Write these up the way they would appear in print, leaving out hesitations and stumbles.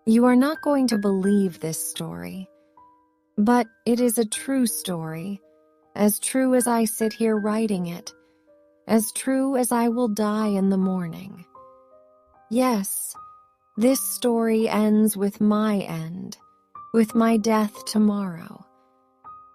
You are not going to believe this story, but it is a true story, as true as I sit here writing it, as true as I will die in the morning. Yes, this story ends with my end, with my death tomorrow.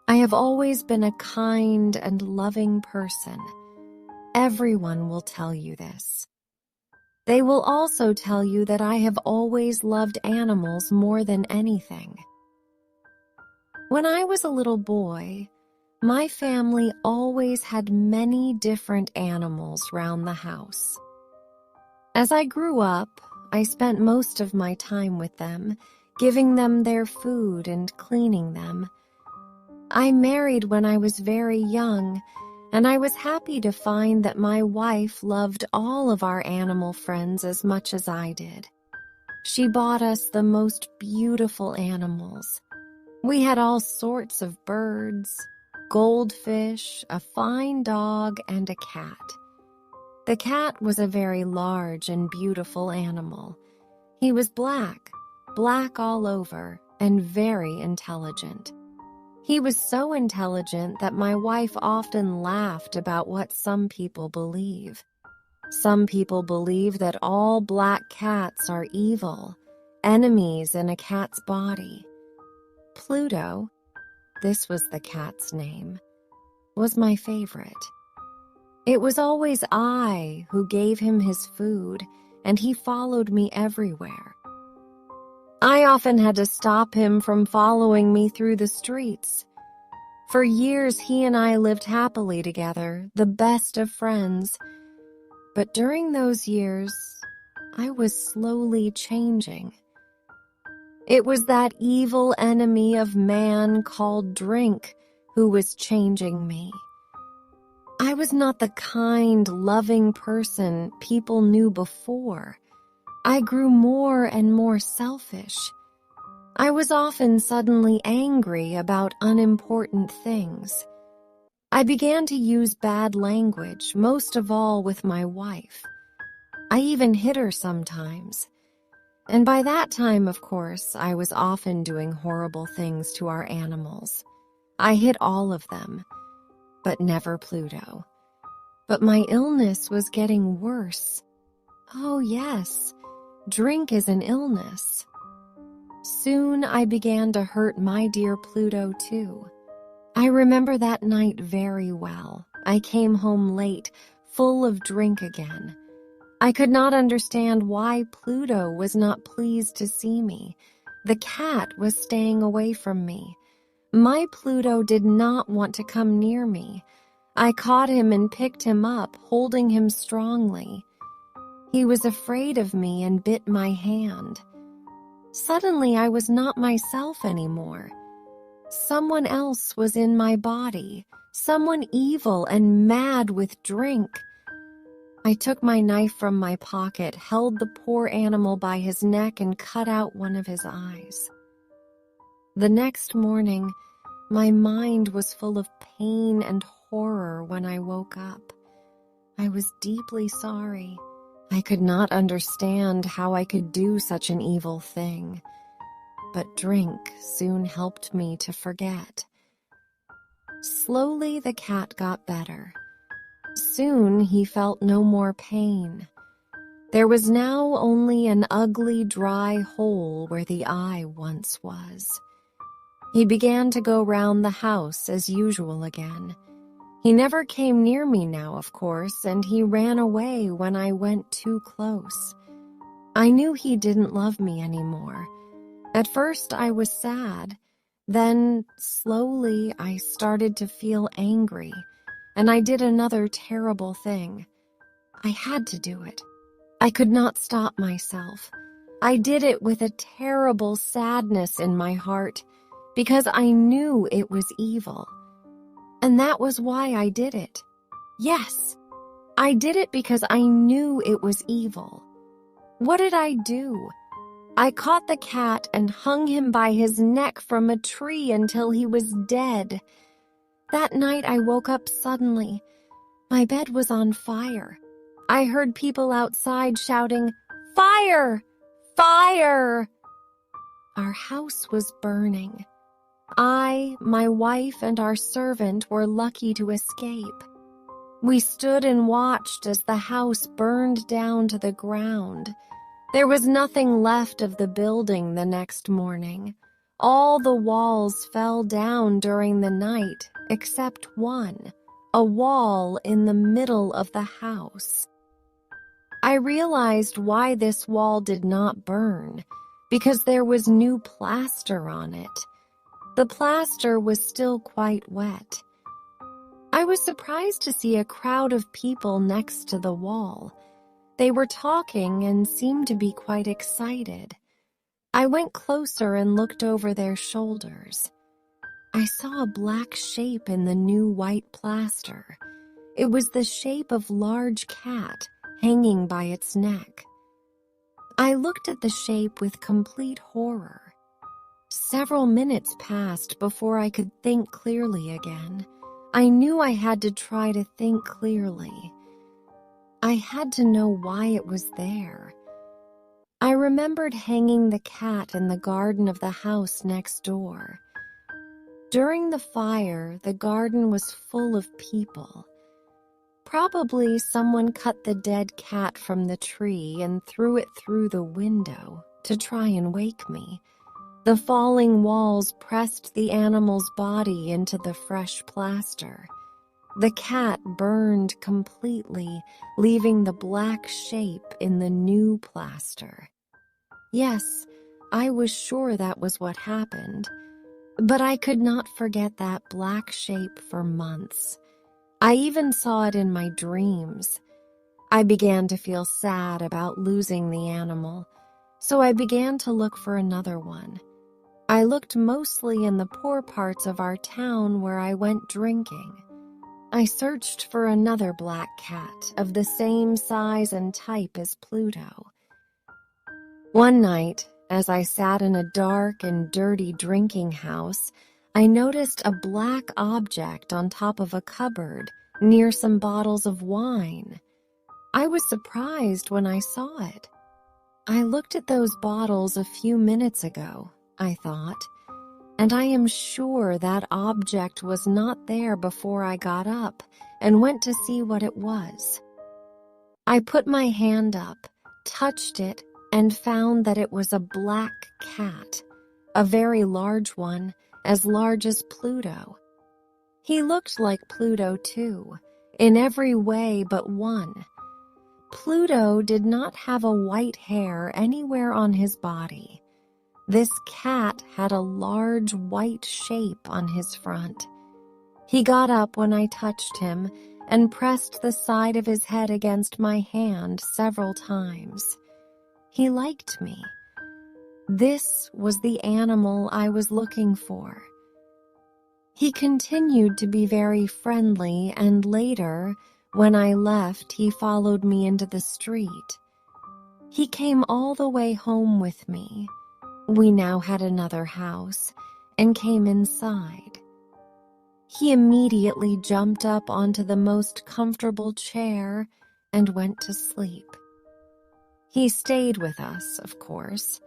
I have always been a kind and loving person. Everyone will tell you this. They will also tell you that I have always loved animals more than anything. When I was a little boy, my family always had many different animals round the house. As I grew up, I spent most of my time with them, giving them their food and cleaning them. I married when I was very young, and I was happy to find that my wife loved all of our animal friends as much as I did. She bought us the most beautiful animals. We had all sorts of birds, goldfish, a fine dog, and a cat. The cat was a very large and beautiful animal. He was black all over, and very intelligent. He was so intelligent that my wife often laughed about what some people believe. Some people believe that all black cats are evil, enemies in a cat's body. Pluto, this was the cat's name, was my favorite. It was always I who gave him his food, and he followed me everywhere. I often had to stop him from following me through the streets. For years, he and I lived happily together, the best of friends. But during those years, I was slowly changing. It was that evil enemy of man called drink who was changing me. I was not the kind, loving person people knew before. I grew more and more selfish. I was often suddenly angry about unimportant things. I began to use bad language, most of all with my wife. I even hit her sometimes. And by that time, of course, I was often doing horrible things to our animals. I hit all of them, but never Pluto. But my illness was getting worse. Oh yes, drink is an illness. Soon I began to hurt my dear Pluto too. I remember that night very well. I came home late, full of drink again. I could not understand why Pluto was not pleased to see me. The cat was staying away from me. My Pluto did not want to come near me. I caught him and picked him up, holding him strongly. He was afraid of me and bit my hand. Suddenly, I was not myself anymore. Someone else was in my body, someone evil and mad with drink. I took my knife from my pocket, held the poor animal by his neck, and cut out one of his eyes. The next morning, my mind was full of pain and horror when I woke up. I was deeply sorry. I could not understand how I could do such an evil thing. But drink soon helped me to forget. Slowly the cat got better. Soon he felt no more pain. There was now only an ugly, dry hole where the eye once was. He began to go round the house as usual again. He never came near me now, of course, and he ran away when I went too close. I knew he didn't love me anymore. At first I was sad. Then, slowly, I started to feel angry, and I did another terrible thing. I had to do it. I could not stop myself. I did it with a terrible sadness in my heart, because I knew it was evil. And that was why I did it. Yes, I did it because I knew it was evil. What did I do? I caught the cat and hung him by his neck from a tree until he was dead. That night I woke up suddenly. My bed was on fire. I heard people outside shouting, "Fire! Fire!" Our house was burning. I, my wife, and our servant were lucky to escape. We stood and watched as the house burned down to the ground. There was nothing left of the building the next morning. All the walls fell down during the night except one, a wall in the middle of the house. I realized why this wall did not burn, because there was new plaster on it. The plaster was still quite wet. I was surprised to see a crowd of people next to the wall. They were talking and seemed to be quite excited. I went closer and looked over their shoulders. I saw a black shape in the new white plaster. It was the shape of a large cat hanging by its neck. I looked at the shape with complete horror. Several minutes passed before I could think clearly again. I knew I had to try to think clearly. I had to know why it was there. I remembered hanging the cat in the garden of the house next door. During the fire, the garden was full of people. Probably someone cut the dead cat from the tree and threw it through the window to try and wake me. The falling walls pressed the animal's body into the fresh plaster. The cat burned completely, leaving the black shape in the new plaster. Yes, I was sure that was what happened, but I could not forget that black shape for months. I even saw it in my dreams. I began to feel sad about losing the animal, so I began to look for another one. I looked mostly in the poor parts of our town where I went drinking. I searched for another black cat of the same size and type as Pluto. One night, as I sat in a dark and dirty drinking house, I noticed a black object on top of a cupboard near some bottles of wine. I was surprised when I saw it. I looked at those bottles a few minutes ago, I thought, and I am sure that object was not there before I got up and went to see what it was. I put my hand up, touched it, and found that it was a black cat, a very large one, as large as Pluto. He looked like Pluto too, in every way but one. Pluto did not have a white hair anywhere on his body. This cat had a large white shape on his front. He got up when I touched him and pressed the side of his head against my hand several times. He liked me. This was the animal I was looking for. He continued to be very friendly, and later, when I left, he followed me into the street. He came all the way home with me. We now had another house and came inside. He immediately jumped up onto the most comfortable chair and went to sleep. He stayed with us, of course.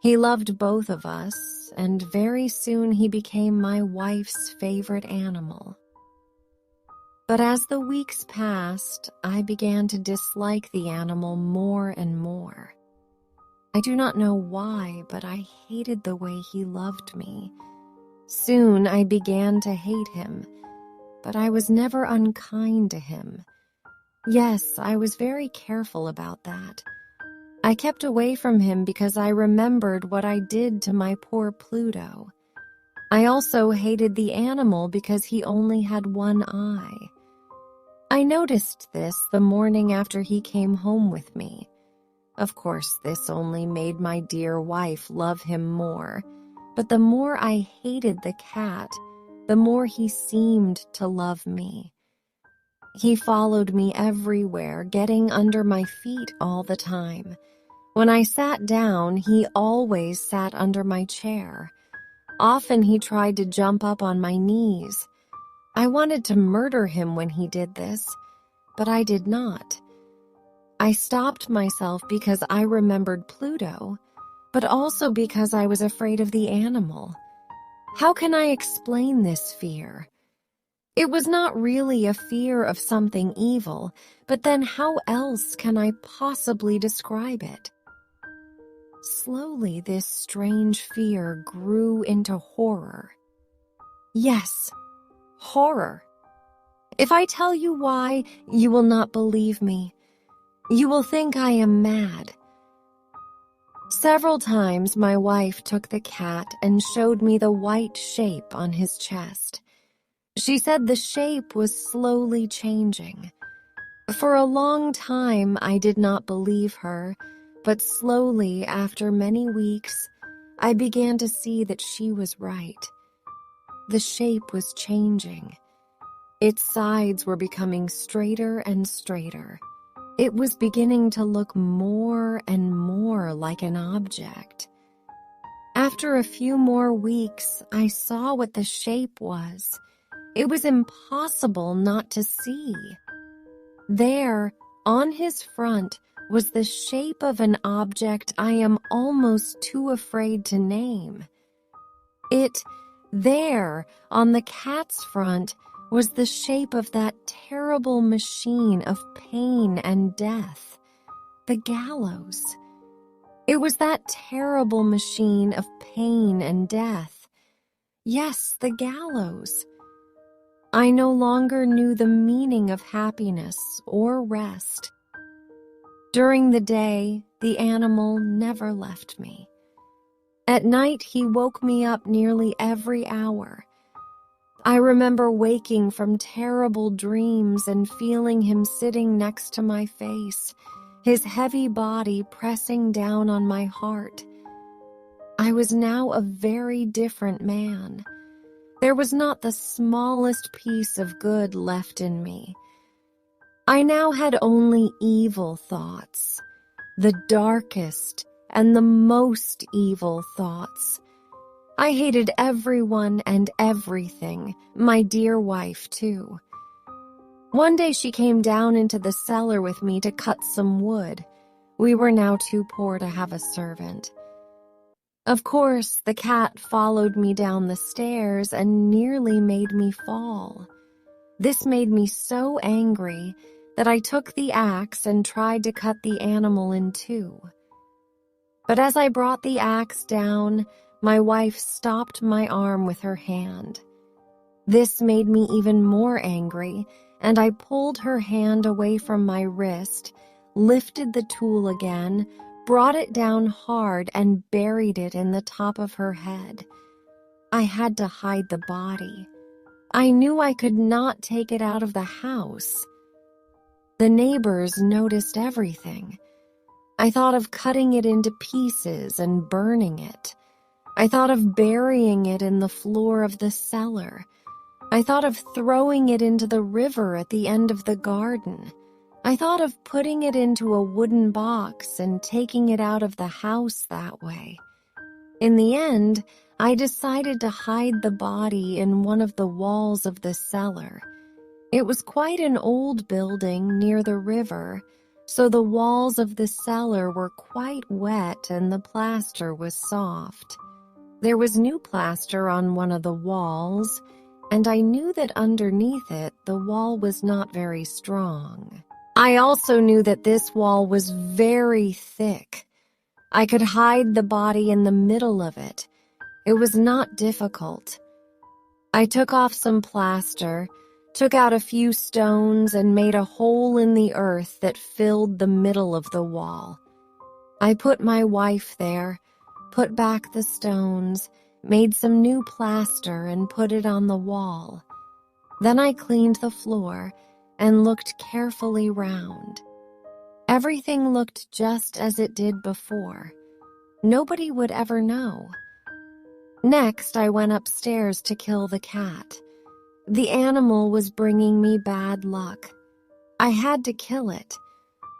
He loved both of us, and very soon he became my wife's favorite animal. But as the weeks passed, I began to dislike the animal more and more. I do not know why, but I hated the way he loved me. Soon I began to hate him, but I was never unkind to him. Yes, I was very careful about that. I kept away from him because I remembered what I did to my poor Pluto. I also hated the animal because he only had one eye. I noticed this the morning after he came home with me. Of course, this only made my dear wife love him more, but the more I hated the cat, the more he seemed to love me. He followed me everywhere, getting under my feet all the time. When I sat down, he always sat under my chair. Often he tried to jump up on my knees. I wanted to murder him when he did this, but I did not. I stopped myself because I remembered Pluto. but also because I was afraid of the animal. How can I explain this fear? It was not really a fear of something evil, but then how else can I possibly describe it? Slowly, this strange fear grew into horror. Yes, horror. If I tell you why, you will not believe me. You will think I am mad. Several times my wife took the cat and showed me the white shape on his chest. She said the shape was slowly changing. For a long time, I did not believe her, but slowly, after many weeks, I began to see that she was right. The shape was changing. Its sides were becoming straighter and straighter. It was beginning to look more and more like an object. After a few more weeks, I saw what the shape was. It was impossible not to see. There, on his front, was the shape of an object I am almost too afraid to name. There, on the cat's front, was the shape of that terrible machine of pain and death, the gallows. It was that terrible machine of pain and death. Yes, the gallows. I no longer knew the meaning of happiness or rest. During the day, the animal never left me. At night, he woke me up nearly every hour. I remember waking from terrible dreams and feeling him sitting next to my face, his heavy body pressing down on my heart. I was now a very different man. There was not the smallest piece of good left in me. I now had only evil thoughts, the darkest and the most evil thoughts. I hated everyone and everything, my dear wife, too. One day she came down into the cellar with me to cut some wood. We were now too poor to have a servant. Of course, the cat followed me down the stairs and nearly made me fall. This made me so angry that I took the axe and tried to cut the animal in two. But as I brought the axe down, my wife stopped my arm with her hand. This made me even more angry, and I pulled her hand away from my wrist, lifted the tool again, brought it down hard, and buried it in the top of her head. I had to hide the body. I knew I could not take it out of the house. The neighbors noticed everything. I thought of cutting it into pieces and burning it. I thought of burying it in the floor of the cellar. I thought of throwing it into the river at the end of the garden. I thought of putting it into a wooden box and taking it out of the house that way. In the end, I decided to hide the body in one of the walls of the cellar. It was quite an old building near the river, so the walls of the cellar were quite wet and the plaster was soft. There was new plaster on one of the walls, and I knew that underneath it the wall was not very strong. I also knew that this wall was very thick. I could hide the body in the middle of it. It was not difficult. I took off some plaster, took out a few stones, and made a hole in the earth that filled the middle of the wall. I put my wife there, put back the stones, made some new plaster, and put it on the wall. Then I cleaned the floor and looked carefully round. Everything looked just as it did before. Nobody would ever know. Next, I went upstairs to kill the cat. The animal was bringing me bad luck. I had to kill it.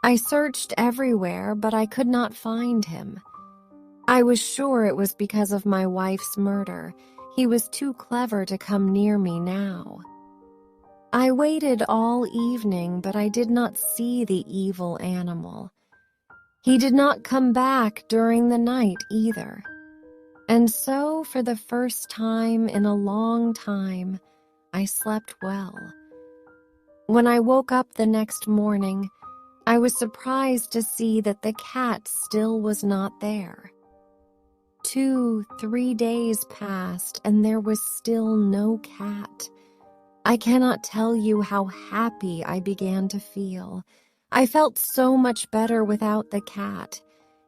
I searched everywhere, but I could not find him. I was sure it was because of my wife's murder. He was too clever to come near me now. I waited all evening, but I did not see the evil animal. He did not come back during the night either. And so, for the first time in a long time, I slept well. When I woke up the next morning, I was surprised to see that the cat still was not there. 2, 3 days passed, and there was still no cat. I cannot tell you how happy I began to feel. I felt so much better without the cat.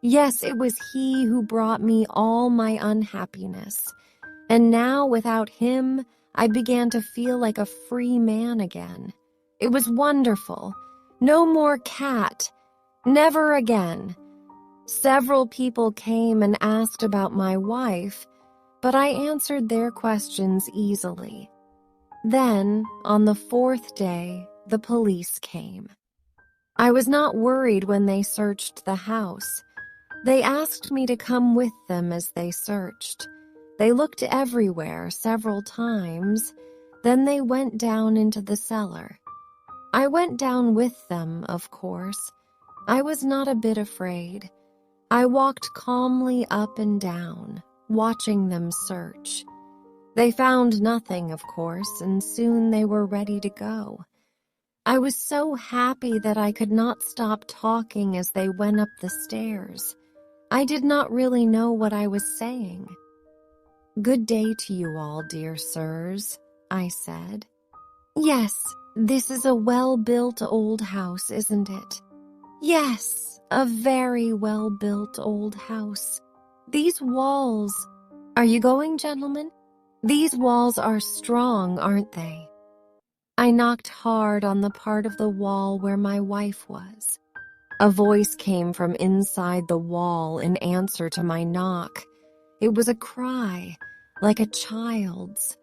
Yes, it was he who brought me all my unhappiness. And now, without him, I began to feel like a free man again. It was wonderful. No more cat. Never again. Several people came and asked about my wife, but I answered their questions easily. Then, on the 4th day, the police came. I was not worried when they searched the house. They asked me to come with them as they searched. They looked everywhere several times. Then they went down into the cellar. I went down with them, of course. I was not a bit afraid. I walked calmly up and down, watching them search. They found nothing, of course, and soon they were ready to go. I was so happy that I could not stop talking as they went up the stairs. I did not really know what I was saying. "Good day to you all, dear sirs," I said. "Yes, this is a well-built old house, isn't it?" "Yes, a very well-built old house. These walls—" "Are you going, gentlemen? These walls are strong, aren't they?" I knocked hard on the part of the wall where my wife was. A voice came from inside the wall in answer to my knock. It was a cry, like a child's.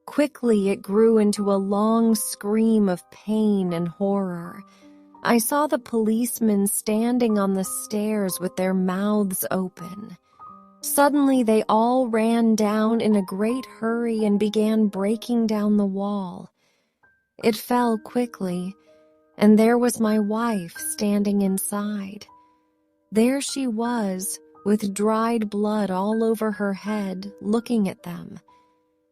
Quickly it grew into a long scream of pain and horror. I saw the policemen standing on the stairs with their mouths open. Suddenly they all ran down in a great hurry and began breaking down the wall. It fell quickly, and there was my wife standing inside. There she was, with dried blood all over her head, looking at them.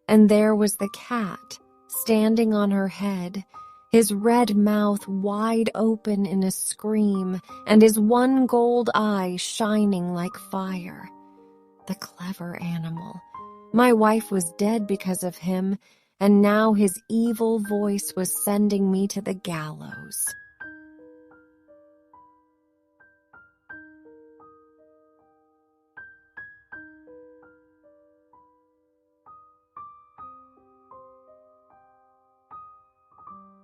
And there was the cat, standing on her head, his red mouth wide open in a scream, and his one gold eye shining like fire. The clever animal. My wife was dead because of him, and now his evil voice was sending me to the gallows.